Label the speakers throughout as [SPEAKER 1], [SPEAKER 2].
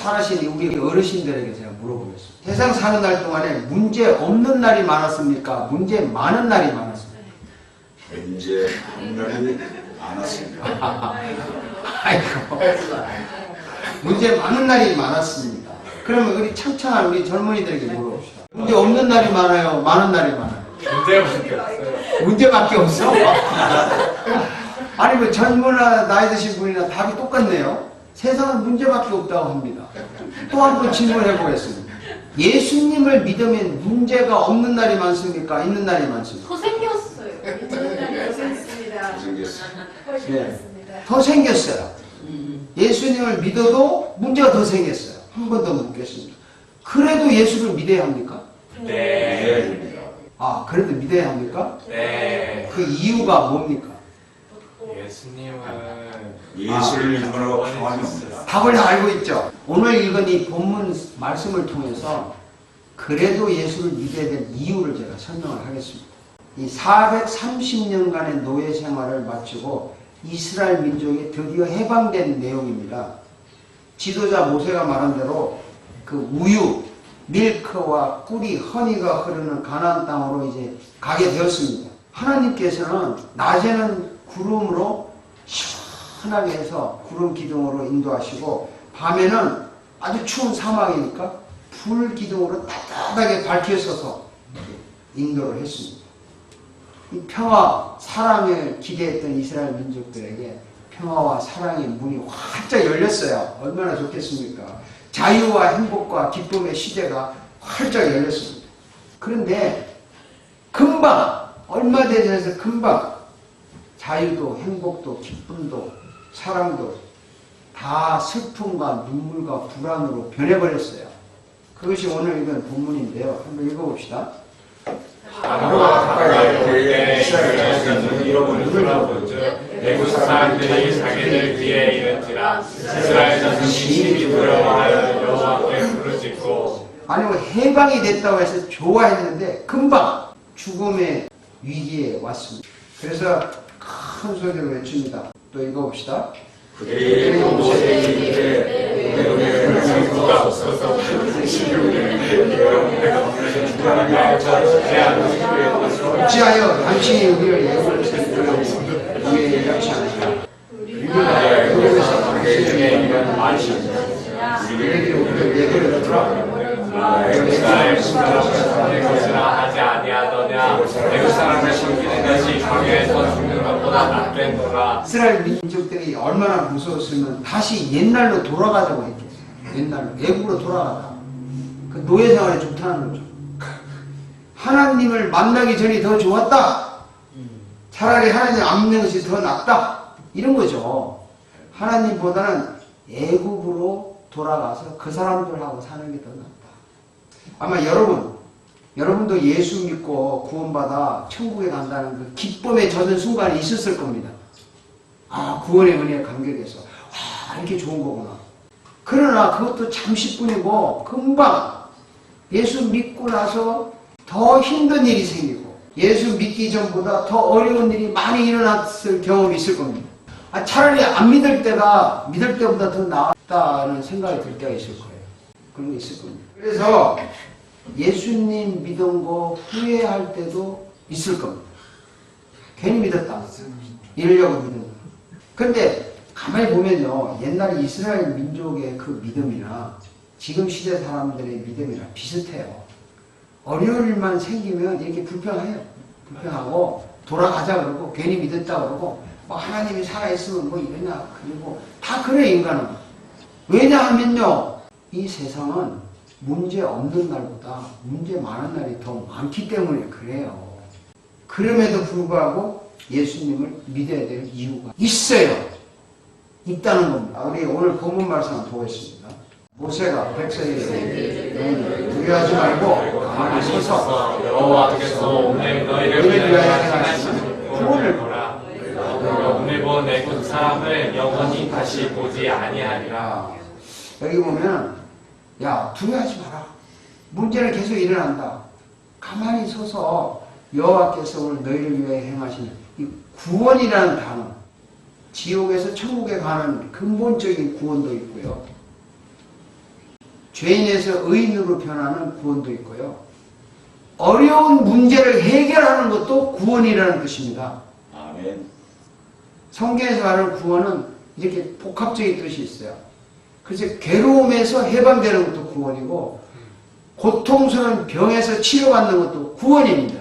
[SPEAKER 1] 살아신 우리 어르신들에게 제가 물어보겠습니다. 세상 사는 날 동안에 문제 없는 날이 많았습니까? 문제 많은 날이 많았습니까?
[SPEAKER 2] 문제 없는 날이 많았습니다.
[SPEAKER 1] 아이고, 문제 많은 날이 많았습니다. 그러면 우리 창창한 우리 젊은이들에게 물어봅시다. 문제 없는 날이 많아요? 많은 날이 많아요?
[SPEAKER 3] 문제밖에 없어요.
[SPEAKER 1] 문제밖에 없어? 아니 뭐 젊으나 나이 드신 분이나 답이 똑같네요. 세상은 문제밖에 없다고 합니다. 또 한 번 질문해 보겠습니다. 예수님을 믿으면 문제가 없는 날이 많습니까? 있는 날이 많습니까?
[SPEAKER 4] 더 생겼어요. 있는 날이 더 생겼습니다.
[SPEAKER 2] 생겼어요.
[SPEAKER 4] 훨씬
[SPEAKER 1] 네.
[SPEAKER 4] 많습니다.
[SPEAKER 1] 더 생겼어요. 예수님을 믿어도 문제가 더 생겼어요. 한 번 더 묻겠습니다. 그래도 예수를 믿어야 합니까?
[SPEAKER 3] 네.
[SPEAKER 1] 아, 그래도 믿어야 합니까?
[SPEAKER 3] 네.
[SPEAKER 1] 그 이유가 뭡니까?
[SPEAKER 2] 예수를 믿으라고 평안이 옵니다.
[SPEAKER 1] 답을 다 알고 있죠. 오늘 읽은 이 본문 말씀을 통해서 그래도 예수를 믿어야 될 이유를 제가 설명을 하겠습니다. 이 430년간의 노예 생활을 마치고 이스라엘 민족이 드디어 해방된 내용입니다. 지도자 모세가 말한 대로 그 우유, 밀크와 꿀이, 허니가 흐르는 가나안 땅으로 이제 가게 되었습니다. 하나님께서는 낮에는 구름으로 시원하게 해서 구름 기둥으로 인도하시고 밤에는 아주 추운 사막이니까 불 기둥으로 따뜻하게 밝혀서서 인도를 했습니다. 이 평화, 사랑을 기대했던 이스라엘 민족들에게 평화와 사랑의 문이 활짝 열렸어요. 얼마나 좋겠습니까? 자유와 행복과 기쁨의 시대가 활짝 열렸습니다. 그런데 금방, 얼마 되지 않아서 금방 자유도 행복도 기쁨도 사랑도 다 슬픔과 눈물과 불안으로 변해버렸어요. 그것이 오늘 읽은 본문인데요. 한번 읽어봅시다.
[SPEAKER 3] 하루와 가까이 올때 이스라엘 잃어버린 돌아보죠. 애국 사람들이 자기들 귀에 이른지라 이스라엘 자손이 심히 두려워하여 여호와께 부르짖고.
[SPEAKER 1] 아니 뭐 해방이 됐다고 해서 좋아했는데 금방 죽음의 위기에 왔습니다. 그래서 큰 소리로 외칩니다. 또 읽어봅시다.
[SPEAKER 2] 그대의 모세에게
[SPEAKER 3] 누가 없어서
[SPEAKER 1] 어찌하여 당신이 우리를 예고를 세우고 우리의 예답치 않으시라. 우리가 예고에서 당신에게 이런 말이 우리에게 우리를 예고를 들어
[SPEAKER 3] 나의 신랑의 것이라 하지 아니하더냐. 애국 사람의 섬기는 것이 광야에서 죽는 것보다 낫겠노라.
[SPEAKER 1] 이스라엘 민족들이 얼마나 무서웠으면 다시 옛날로 돌아가자고 했겠어요. 옛날로 애국으로 돌아가자. 그 노예 생활이 좋다는 거죠. 하나님을 만나기 전이 더 좋았다. 차라리 하나님 안 믿는 것이 더 낫다. 이런 거죠. 하나님보다는 애국으로 돌아가서 그 사람들하고 사는 게 더 낫다. 아마 여러분도 예수 믿고 구원받아 천국에 간다는 그 기쁨에 젖은 순간이 있었을 겁니다. 아, 구원의 은혜에 감격해서 와, 이렇게 좋은 거구나. 그러나 그것도 잠시뿐이고 금방 예수 믿고 나서 더 힘든 일이 생기고 예수 믿기 전보다 더 어려운 일이 많이 일어났을 경험이 있을 겁니다. 아, 차라리 안 믿을 때가 믿을 때보다 더 나았다는 생각이 들 때가 있을 거예요. 그런 게 있을 겁니다. 그래서 예수님 믿은 거 후회할 때도 있을 겁니다. 괜히 믿었다. 이러려고 믿은 거. 근데 가만히 보면요. 옛날 이스라엘 민족의 그 믿음이나 지금 시대 사람들의 믿음이랑 비슷해요. 어려운 일만 생기면 이렇게 불평해요. 불평하고 돌아가자 그러고 괜히 믿었다 그러고 뭐 하나님이 살아있으면 뭐 이러냐 그리고 다 그래 인간은. 왜냐하면요. 이 세상은 문제 없는 날보다 문제 많은 날이 더 많기 때문에 그래요. 그럼에도 불구하고 예수님을 믿어야 될 이유가 있어요. 있다는 겁니다. 우리 오늘 본문 말씀 한번 보겠습니다. 모세가 백성에게 두려워하지 말고 가만히 서서
[SPEAKER 3] 여호와께서 오늘 너희를 위하여 행하신 구원을 보라. 오늘 본 애국 사람을 영원히 다시 보지 아니하리라.
[SPEAKER 1] 여기 보면 야 두려워하지 마라. 문제는 계속 일어난다. 가만히 서서 여호와께서 오늘 너희를 위하여 행하신 이 구원이라는 단어, 지옥에서 천국에 가는 근본적인 구원도 있고요. 죄인에서 의인으로 변하는 구원도 있고요. 어려운 문제를 해결하는 것도 구원이라는 뜻입니다.
[SPEAKER 2] 아멘.
[SPEAKER 1] 성경에서 말하는 구원은 이렇게 복합적인 뜻이 있어요. 그래서 괴로움에서 해방되는 것도 구원이고 고통스러운 병에서 치료받는 것도 구원입니다.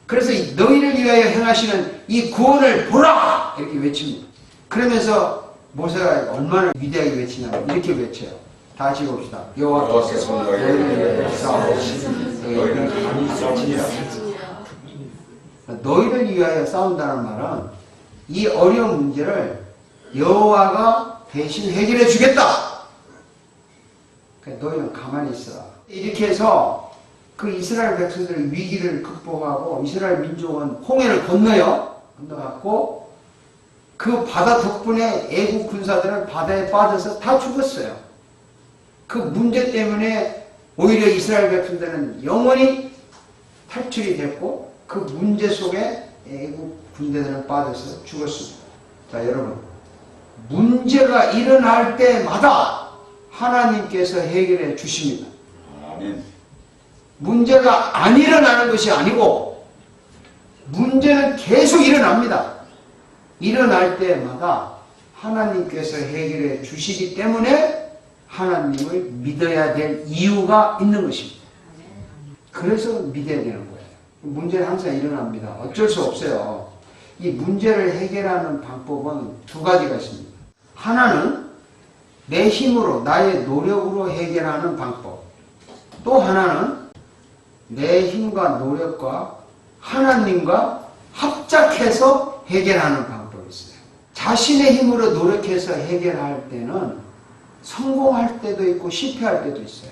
[SPEAKER 1] 그래서 너희를 위하여 행하시는 이 구원을 보라! 이렇게 외칩니다. 그러면서 모세가 얼마나 위대하게 외치냐면 이렇게 외쳐요. 다 같이 봅시다. 여호와께서 너희를 위하여 싸우시니 너희는 감히 싸우니라. 너희를 위하여 싸운다는 말은 이 어려운 문제를 여호와가 대신 해결해 주겠다. 그러니까 너희는 가만히 있어라. 이렇게 해서 그 이스라엘 백성들의 위기를 극복하고 이스라엘 민족은 홍해를 건너갔고 그 바다 덕분에 애국 군사들은 바다에 빠져서 다 죽었어요. 그 문제 때문에 오히려 이스라엘 백성들은 영원히 탈출이 됐고 그 문제 속에 애국 군대들은 빠져서 죽었습니다. 자, 여러분, 문제가 일어날 때마다 하나님께서 해결해 주십니다.
[SPEAKER 2] 아멘.
[SPEAKER 1] 문제가 안 일어나는 것이 아니고 문제는 계속 일어납니다. 일어날 때마다 하나님께서 해결해 주시기 때문에 하나님을 믿어야 될 이유가 있는 것입니다. 그래서 믿어야 되는 거예요. 문제는 항상 일어납니다. 어쩔 수 없어요. 이 문제를 해결하는 방법은 두 가지가 있습니다. 하나는 내 힘으로 나의 노력으로 해결하는 방법. 또 하나는 내 힘과 노력과 하나님과 합작해서 해결하는 방법이 있어요. 자신의 힘으로 노력해서 해결할 때는 성공할 때도 있고 실패할 때도 있어요.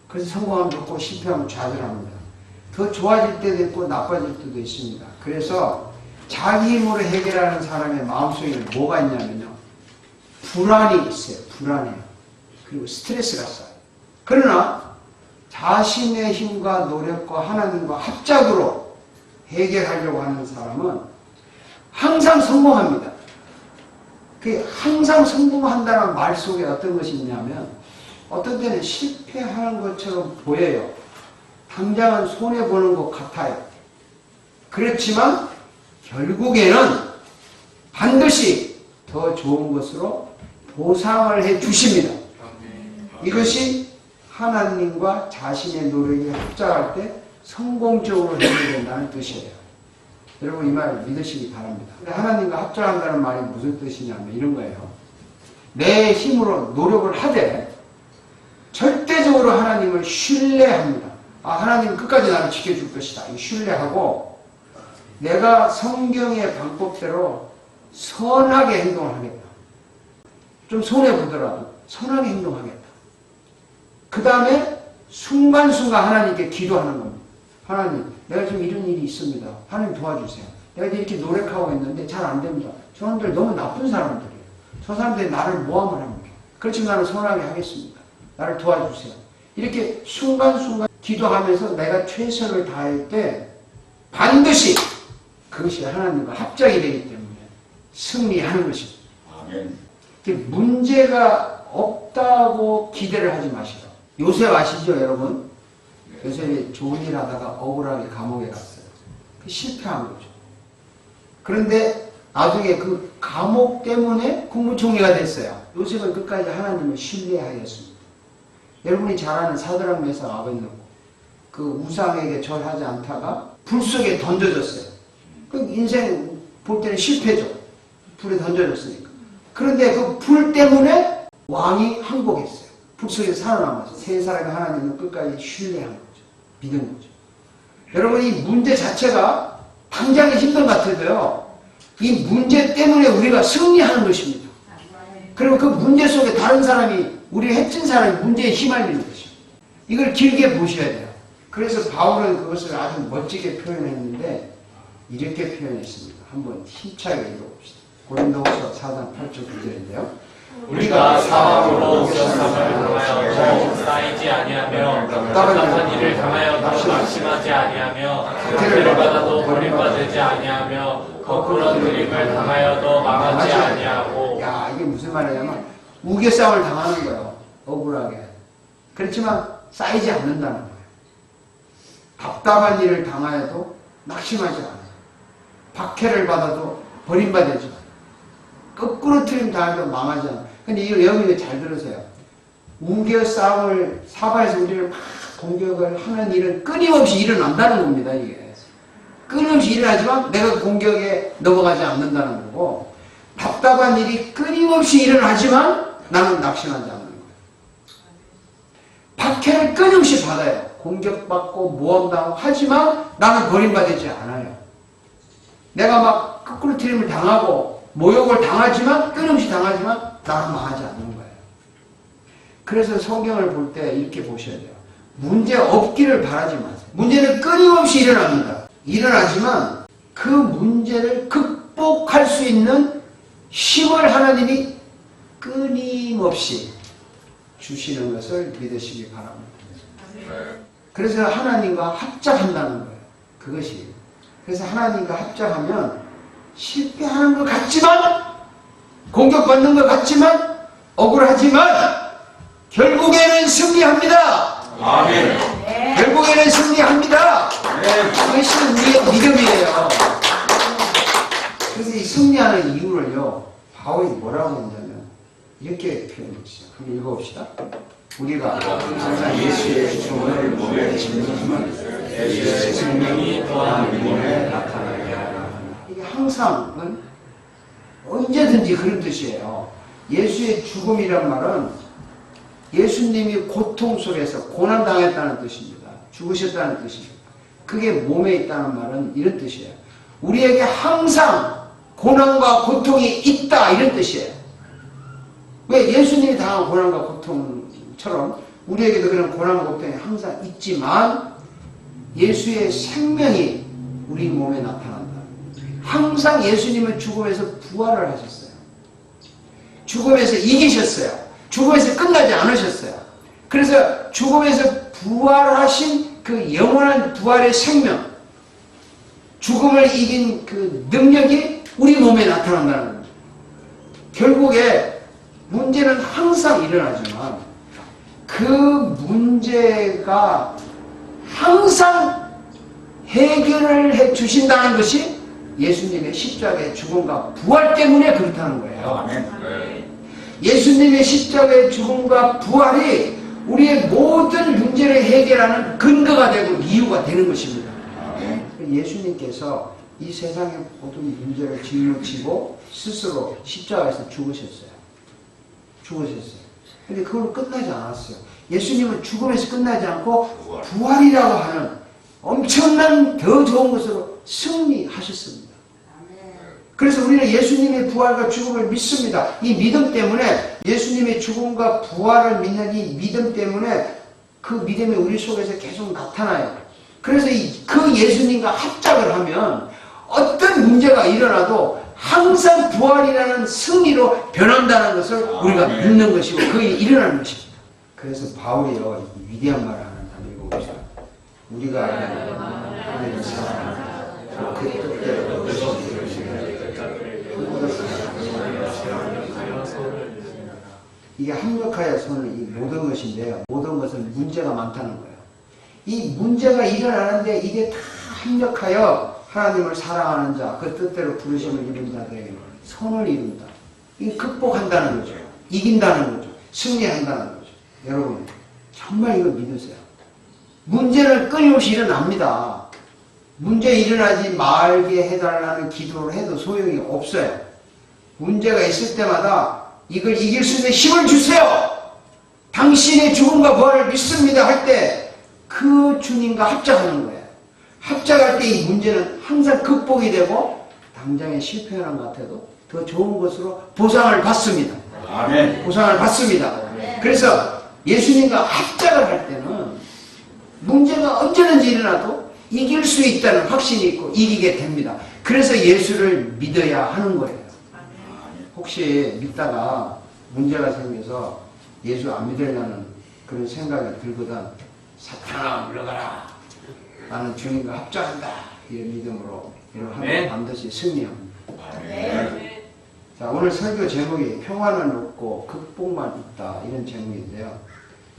[SPEAKER 1] 그래서 성공하면 좋고 실패하면 좌절합니다. 더 좋아질 때도 있고 나빠질 때도 있습니다. 그래서 자기 힘으로 해결하는 사람의 마음속에는 뭐가 있냐면요. 불안이 있어요. 불안해요. 그리고 스트레스가 쌓여요. 그러나 자신의 힘과 노력과 하나님과 합작으로 해결하려고 하는 사람은 항상 성공합니다. 그 항상 성공한다는 말 속에 어떤 것이 있냐면 어떤 때는 실패하는 것처럼 보여요. 당장은 손해보는 것 같아요. 그렇지만 결국에는 반드시 더 좋은 것으로 보상을 해 주십니다. 이것이 하나님과 자신의 노력이 합작할 때 성공적으로 해결된다는 뜻이에요. 여러분 이 말 믿으시기 바랍니다. 하나님과 합작한다는 말이 무슨 뜻이냐면 이런 거예요. 내 힘으로 노력을 하되 절대적으로 하나님을 신뢰합니다. 하나님은 끝까지 나를 지켜줄 것이다. 신뢰하고 내가 성경의 방법대로 선하게 행동을 하겠다. 좀 손해보더라도 선하게 행동하겠다. 그 다음에 순간순간 하나님께 기도하는 겁니다. 하나님, 내가 지금 이런 일이 있습니다. 하나님 도와주세요. 내가 이렇게 노력하고 있는데 잘 안 됩니다. 저 사람들 너무 나쁜 사람들이에요. 저 사람들이 나를 모함을 합니다. 그렇지만 나는 선하게 하겠습니다. 나를 도와주세요. 이렇게 순간순간 기도하면서 내가 최선을 다할 때 반드시 그것이 하나님과 합작이 되기 때문에 승리하는 것입니다.
[SPEAKER 2] 아멘.
[SPEAKER 1] 문제가 없다고 기대를 하지 마시라. 요셉 아시죠, 여러분? 요셉이 좋은 일 하다가 억울하게 감옥에 갔어요. 실패한 거죠. 그런데 나중에 그 감옥 때문에 국무총리가 됐어요. 요셉은 끝까지 하나님을 신뢰하였습니다. 여러분이 잘 아는 사드락 메삭 아벳느고 그 우상에게 절하지 않다가 불 속에 던져졌어요. 그 인생 볼 때는 실패죠. 불에 던져졌으니까. 그런데 그 불 때문에 왕이 항복했어요. 불 속에서 살아남아서 세 사람이 하나님을 끝까지 신뢰한 거죠. 믿은 거죠. 여러분 이 문제 자체가 당장에 힘든 것 같아도요. 이 문제 때문에 우리가 승리하는 것입니다. 그리고 그 문제 속에 다른 사람이 우리 해친 사람이 문제에 휘말리는 것입니다. 이걸 길게 보셔야 돼요. 그래서 바울은 그것을 아주 멋지게 표현했는데 이렇게 표현했습니다. 한번 힘차게 읽어봅시다. 고린도후서 4장 8절 9절인데요.
[SPEAKER 3] 우리가 사망으로 우겨sam을 당하여도 쌓이지 아니하며 답답한 일을 당하여도 낙심하지 아니하며 박해를 받아도 버림받지 아니하며 거꾸로 드림을 당하여도 망하지 아니하고.
[SPEAKER 1] 야, 이게 무슨 말이냐면 우겨쌈을 당하는 거예요. 억울하게. 그렇지만 쌓이지 않는다는 거예요. 답답한 일을 당하여도 낙심하지 않아요. 박해를 받아도 버림받지 않아요. 거꾸로 틀림 당해도 망하지 않아요. 근데 이거 여러분이 잘 들으세요. 우겨 싸움을 사바에서 우리를 막 공격을 하는 일은 끊임없이 일어난다는 겁니다. 이게 끊임없이 일어나지만 내가 공격에 넘어가지 않는다는 거고, 답답한 일이 끊임없이 일어나지만 나는 낙심하지 않는 거예요. 박해를 끊임없이 받아요. 공격받고 모험당하고 하지만 나는 버림받지 않아요. 내가 막 거꾸로 틀림을 당하고 모욕을 당하지만 끊임없이 당하지만 나는 망하지 않는 거예요. 그래서 성경을 볼 때 이렇게 보셔야 돼요. 문제 없기를 바라지 마세요. 문제는 끊임없이 일어납니다. 일어나지만 그 문제를 극복할 수 있는 힘을 하나님이 끊임없이 주시는 것을 믿으시기 바랍니다. 그래서 하나님과 합작한다는 거예요. 그것이. 그래서 하나님과 합작하면 실패하는 것 같지만, 공격받는 것 같지만, 억울하지만 결국에는 승리합니다.
[SPEAKER 2] 아멘.
[SPEAKER 1] 결국에는 승리합니다. 그것이 우리의 믿음이에요. 그래서 이 승리하는 이유를요, 바울이 뭐라고 했냐면 이렇게 표현했어요. 한번 읽어봅시다. 우리가
[SPEAKER 2] 예수의 죽음을 몸에 짓는 예수의 생명이 또한 몸에 나타나게 하라.
[SPEAKER 1] 이게 항상은 언제든지 그런 뜻이에요. 예수의 죽음이란 말은 예수님이 고통 속에서 고난당했다는 뜻입니다. 죽으셨다는 뜻입니다. 그게 몸에 있다는 말은 이런 뜻이에요. 우리에게 항상 고난과 고통이 있다, 이런 뜻이에요. 왜? 예수님이 당한 고난과 고통처럼 우리에게도 그런 고난과 고통이 항상 있지만 예수의 생명이 우리 몸에 나타난다. 항상 예수님은 죽음에서 부활을 하셨어요. 죽음에서 이기셨어요. 죽음에서 끝나지 않으셨어요. 그래서 죽음에서 부활하신 그 영원한 부활의 생명, 죽음을 이긴 그 능력이 우리 몸에 나타난다는 겁니다. 결국에 문제는 항상 일어나지만 그 문제가 항상 해결을 해 주신다는 것이 예수님의 십자가의 죽음과 부활 때문에 그렇다는 거예요.
[SPEAKER 2] 아멘.
[SPEAKER 1] 예수님의 십자가의 죽음과 부활이 우리의 모든 문제를 해결하는 근거가 되고 이유가 되는 것입니다. 예수님께서 이 세상의 모든 문제를 짊어지고 스스로 십자가에서 죽으셨어요. 근데 그걸로 끝나지 않았어요. 예수님은 죽음에서 끝나지 않고 부활이라고 하는 엄청난 더 좋은 것으로 승리하셨습니다. 그래서 우리는 예수님의 부활과 죽음을 믿습니다. 이 믿음 때문에, 예수님의 죽음과 부활을 믿는 이 믿음 때문에 그 믿음이 우리 속에서 계속 나타나요. 그래서 그 예수님과 합작을 하면 어떤 문제가 일어나도 항상 부활이라는 승리로 변한다는 것을 우리가 믿는 것이고 그게 일어나는 것입니다. 그래서 바울이요, 위대한 말을 하나 읽어봅시다. 우리가 하나님을 사랑하고 그 뜻대로 이게 합력하여 손을 이 모든 것인데요. 모든 것은 문제가 많다는 거예요. 이 문제가 일어나는데 이게 다 합력하여 하나님을 사랑하는 자, 그 뜻대로 부르심을 입은 자들에게 선을 이룬다. 이게 극복한다는 거죠. 이긴다는 거죠. 승리한다는 거죠. 여러분, 정말 이거 믿으세요. 문제는 끊임없이 일어납니다. 문제 일어나지 말게 해달라는 기도를 해도 소용이 없어요. 문제가 있을 때마다 이걸 이길 수 있는 힘을 주세요. 당신의 죽음과 부활을 믿습니다 할 때 그 주님과 합작하는 거예요. 합작할 때 이 문제는 항상 극복이 되고 당장에 실패하는 것 같아도 더 좋은 것으로 보상을 받습니다.
[SPEAKER 2] 아멘.
[SPEAKER 1] 보상을 받습니다. 그래서 예수님과 합작을 할 때는 문제가 언제든지 일어나도 이길 수 있다는 확신이 있고 이기게 됩니다. 그래서 예수를 믿어야 하는 거예요. 혹시 믿다가 문제가 생겨서 예수 안 믿으려는 그런 생각이 들거든, 사탄아 물러가라, 나는 주님과 합작한다, 이런 믿음으로 여러분 하면 반드시 승리합니다. 자, 오늘 설교 제목이 평화는 없고 극복만 있다, 이런 제목인데요.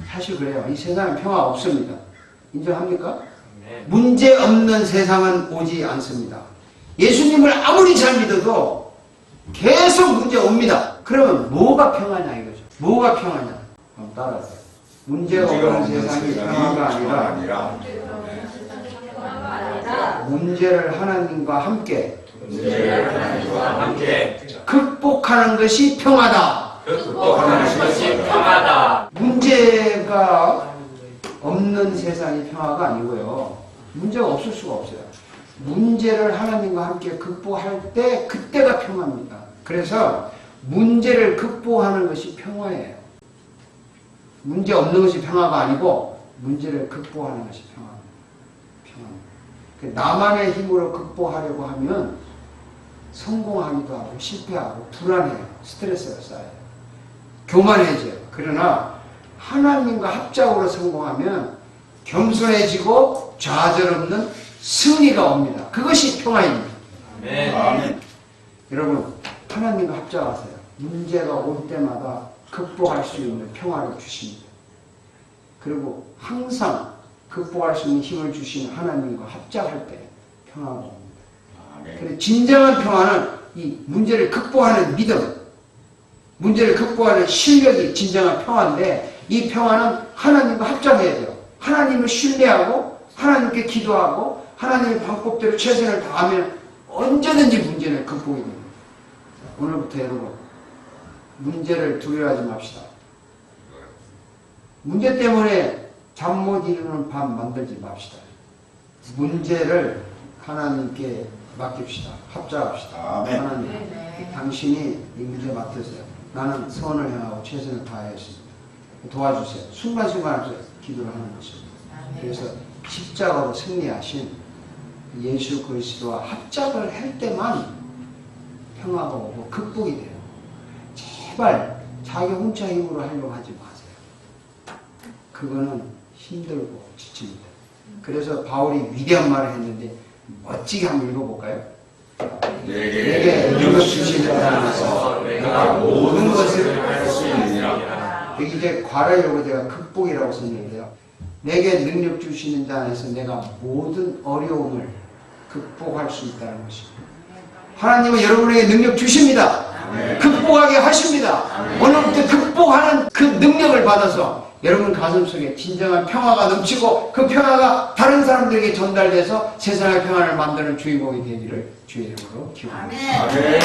[SPEAKER 1] 사실 그래요. 이 세상에 평화 없습니다. 인정합니까?
[SPEAKER 3] 네.
[SPEAKER 1] 문제 없는 세상은 오지 않습니다. 예수님을 아무리 잘 믿어도 계속 문제 옵니다. 그러면 뭐가 평화냐 이거죠. 뭐가 평화냐? 한번 따라하세요. 문제가 없는 세상이 평화가 아니라 문제를 하나님과 함께 극복하는 것이 평화다.
[SPEAKER 3] 극복하는 것이 평화다.
[SPEAKER 1] 문제가 없는 세상이 평화가 아니고요. 문제가 없을 수가 없어요. 문제를 하나님과 함께 극복할 때 그때가 평화입니다. 그래서 문제를 극복하는 것이 평화예요. 문제 없는 것이 평화가 아니고 문제를 극복하는 것이 평화입니다. 나만의 힘으로 극복하려고 하면 성공하기도 하고 실패하고 불안해요. 스트레스가 쌓여요. 교만해져요. 그러나 하나님과 합작으로 성공하면 겸손해지고 좌절 없는 승리가 옵니다. 그것이 평화입니다.
[SPEAKER 3] 네.
[SPEAKER 2] 아멘.
[SPEAKER 1] 여러분 하나님과 합작하세요. 문제가 올 때마다 극복할 수 있는 평화를 주십니다. 그리고 항상 극복할 수 있는 힘을 주시는 하나님과 합작할 때 평화가 옵니다. 그래서 진정한 평화는 이 문제를 극복하는 믿음, 문제를 극복하는 실력이 진정한 평화인데 이 평화는 하나님과 합작해야 돼요. 하나님을 신뢰하고 하나님께 기도하고 하나님의 방법대로 최선을 다하면 언제든지 문제는 극복이 됩니다. 오늘부터 여러분 문제를 두려워하지 맙시다. 문제 때문에 잠 못 이루는 밤 만들지 맙시다. 문제를 하나님께 맡깁시다. 합작합시다.
[SPEAKER 2] 아멘.
[SPEAKER 1] 하나님,
[SPEAKER 4] 네.
[SPEAKER 1] 당신이 이 문제 맡으세요. 나는 선을 행하고 최선을 다하였습니다. 도와주세요. 순간순간 기도를 하는 것입니다. 그래서 십자가로 승리하신 예수 그리스도와 합작을 할 때만 평화가 오고 극복이 돼요. 제발 자기 혼자 힘으로 하려고 하지 마세요. 그거는 힘들고 지칩니다. 그래서 바울이 위대한 말을 했는데 멋지게 한번 읽어볼까요? 내게 능력 주시는 안에서 내가 모든 것을 할 수 있느니라. 여기 이제 괄호열고 제가 극복이라고 썼는데요. 내게 능력 주시는 자 안에서 내가 모든 어려움을 극복할 수 있다는 것입니다. 하나님은 여러분에게 능력 주십니다. 극복하게 하십니다. 오늘부터 극복하는 그 능력을 받아서 여러분 가슴속에 진정한 평화가 넘치고 그 평화가 다른 사람들에게 전달돼서 세상의 평화를 만드는 주인공이 되기를 주의 이름으로 기원합니다.
[SPEAKER 2] 아멘.